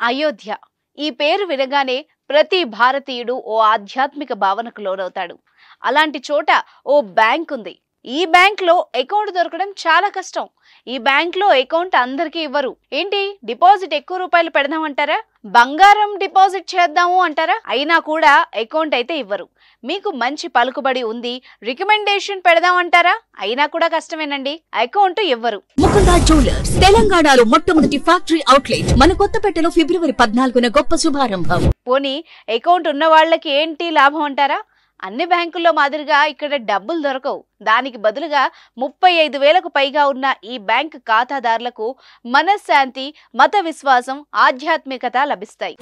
అయోధ్య ఈ పేరు వినగానే ప్రతి భారతీయుడు ఓ ఆధ్యాత్మిక భావనకు లోనవుతాడు. అలాంటి చోట ఓ బ్యాంక్ ఉంది. ఈ బ్యాంక్ లో అకౌంట్ దొరకడం చాలా కష్టం. ఈ బ్యాంక్ లో అకౌంట్ అందరికీ ఇవ్వరు. ఏంటి, డిపాజిట్ ఎక్కువ రూపాయలు పెడదామంటారా? బంగారం డిపాజిట్ చేద్దాము అంటారా? అయినా కూడా అకౌంట్ అయితే ఇవ్వరు. మీకు మంచి పలుకుబడి ఉంది, రికమెండేషన్ పెడదామంటారా? అయినా కూడా కష్టమేనండి, అకౌంట్ ఇవ్వరు. ముకుందా జ్యువెలర్స్ తెలంగాణలో మొట్టమొదటి ఫ్యాక్టరీ అవుట్లెట్ మన కొత్తపేటలో ఫిబ్రవరి 14న గొప్ప శుభారంభం. పోనీ అకౌంట్ ఉన్న వాళ్ళకి ఏంటి లాభం అంటారా? అన్ని బ్యాంకుల్లో మాదిరిగా ఇక్కడ డబ్బులు దొరకవు. దానికి బదులుగా 35,000కు పైగా ఉన్న ఈ బ్యాంక్ ఖాతాదారులకు మనశ్శాంతి, మత విశ్వాసం, ఆధ్యాత్మికత లభిస్తాయి.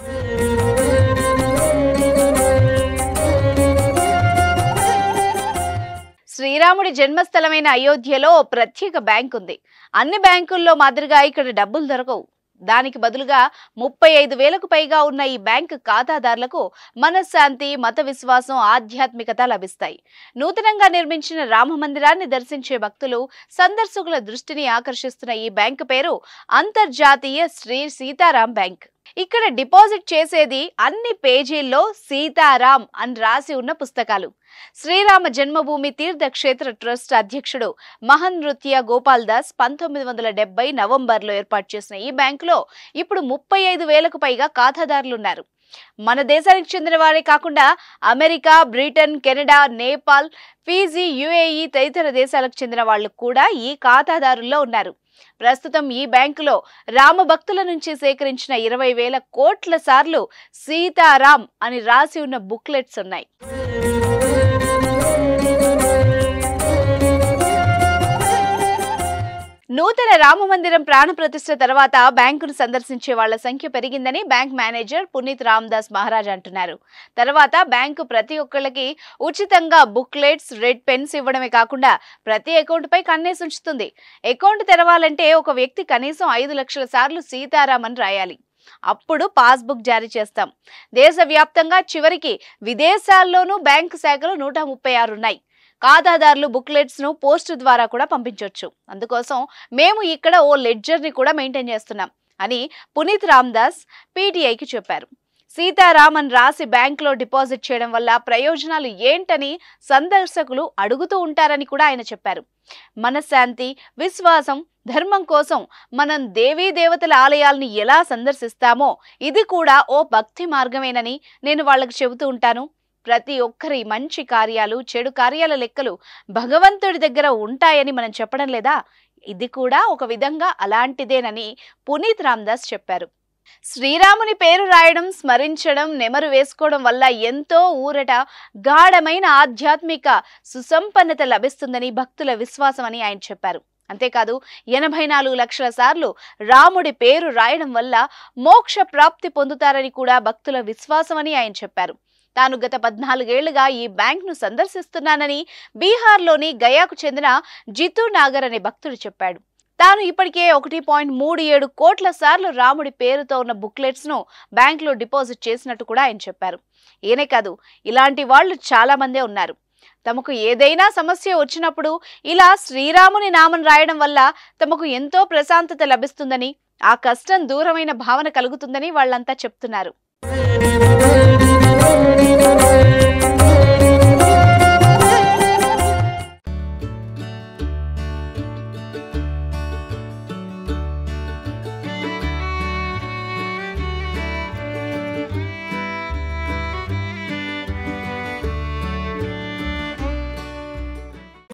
శ్రీరాముడి జన్మస్థలమైన అయోధ్యలో ప్రత్యేక బ్యాంక్ ఉంది. అన్ని బ్యాంకుల్లో మాదిరిగా ఇక్కడ డబ్బులు దొరకవు. దానికి బదులుగా 35,000కు పైగా ఉన్న ఈ బ్యాంక్ ఖాతాదారులకు మనశ్శాంతి, మత విశ్వాసం, ఆధ్యాత్మికత లభిస్తాయి. నూతనంగా నిర్మించిన రామ మందిరాన్ని దర్శించే భక్తులు, సందర్శకుల దృష్టిని ఆకర్షిస్తున్న ఈ బ్యాంకు పేరు అంతర్జాతీయ శ్రీ సీతారాం బ్యాంక్. ఇక్కడ డిపాజిట్ చేసేది అన్ని పేజీల్లో సీతారాం అని రాసి ఉన్న పుస్తకాలు. శ్రీరామ జన్మభూమి తీర్థక్షేత్ర ట్రస్ట్ అధ్యక్షుడు మహన్ నృత్య గోపాల్ దాస్ 1970 నవంబర్లో ఏర్పాటు చేసిన ఈ బ్యాంకులో ఇప్పుడు 35,000కు పైగా ఖాతాదారులున్నారు. మన దేశానికి చెందిన వారే కాకుండా America, Britain, Canada, Nepal, Fiji, UAE తదితర దేశాలకు చెందిన వాళ్ళు కూడా ఈ ఖాతాదారుల్లో ఉన్నారు. ప్రస్తుతం ఈ బ్యాంకులో రామ భక్తుల నుంచి సేకరించిన 20,000 కోట్ల సార్లు సీతారాం అని రాసి ఉన్న బుక్లెట్స్ ఉన్నాయి. నూతన రామ మందిరం ప్రాణ ప్రతిష్ఠ తర్వాత బ్యాంకును సందర్శించే వాళ్ల సంఖ్య పెరిగిందని బ్యాంక్ మేనేజర్ పునీత్ రామదాస్ మహారాజ్ అంటున్నారు. తర్వాత బ్యాంకు ప్రతి ఒక్కళ్ళకి ఉచితంగా బుక్లెట్స్, రెడ్ పెన్స్ ఇవ్వడమే కాకుండా ప్రతి అకౌంట్ పై కన్నేసి ఉంచుతుంది. అకౌంట్ తెరవాలంటే ఒక వ్యక్తి కనీసం 5 లక్షల సార్లు సీతారాం అని రాయాలి. అప్పుడు పాస్బుక్ జారీ చేస్తాం. దేశవ్యాప్తంగా చివరికి విదేశాల్లోనూ బ్యాంకు శాఖలు 136 ఉన్నాయి. ఖాతాదారులు బుక్లెట్స్ ను పోస్టు ద్వారా కూడా పంపించవచ్చు. అందుకోసం మేము ఇక్కడ ఓ లెడ్జర్ ని కూడా మెయింటైన్ చేస్తున్నాం అని పునీత్ రామదాస్ పీటీఐకి చెప్పారు. సీతారాం అని రాసి బ్యాంకులో డిపాజిట్ చేయడం వల్ల ప్రయోజనాలు ఏంటని సందర్శకులు అడుగుతూ ఉంటారని కూడా ఆయన చెప్పారు. మనశ్శాంతి, విశ్వాసం, ధర్మం కోసం మనం దేవీ దేవతల ఆలయాల్ని ఎలా సందర్శిస్తామో ఇది కూడా ఓ భక్తి మార్గమేనని నేను వాళ్ళకి చెబుతూ ఉంటాను. ప్రతి ఒక్కరి మంచి కార్యాలు, చెడు కార్యాల లెక్కలు భగవంతుడి దగ్గర ఉంటాయని మనం చెప్పడం లేదా? ఇది కూడా ఒక విధంగా అలాంటిదేనని పునీత్ రామదాస్ చెప్పారు. శ్రీరాముని పేరు రాయడం, స్మరించడం, నెమరు వేసుకోవడం వల్ల ఎంతో ఊరట, గాఢమైన ఆధ్యాత్మిక సుసంపన్నత లభిస్తుందని భక్తుల విశ్వాసం అని ఆయన చెప్పారు. అంతేకాదు 84 లక్షల సార్లు రాముడి పేరు రాయడం వల్ల మోక్ష ప్రాప్తి పొందుతారని కూడా భక్తుల విశ్వాసం అని ఆయన చెప్పారు. తాను గత 14 ఏళ్లుగా ఈ బ్యాంక్ ను సందర్శిస్తున్నానని బీహార్లోని గయాకు చెందిన జితు నాగర్ అనే భక్తుడు చెప్పాడు. తాను ఇప్పటికే 1.37 కోట్ల సార్లు రాముడి పేరుతో ఉన్న బుక్లెట్స్ ను బ్యాంక్ లో డిపాజిట్ చేసినట్టు కూడా ఆయన చెప్పారు. ఈయనే కాదు, ఇలాంటి వాళ్ళు చాలా మందే ఉన్నారు. తమకు ఏదైనా సమస్య వచ్చినప్పుడు ఇలా శ్రీరాముని నామం రాయడం వల్ల తమకు ఎంతో ప్రశాంతత లభిస్తుందని, ఆ కష్టం దూరమైన భావన కలుగుతుందని వాళ్ళంతా చెప్తున్నారు.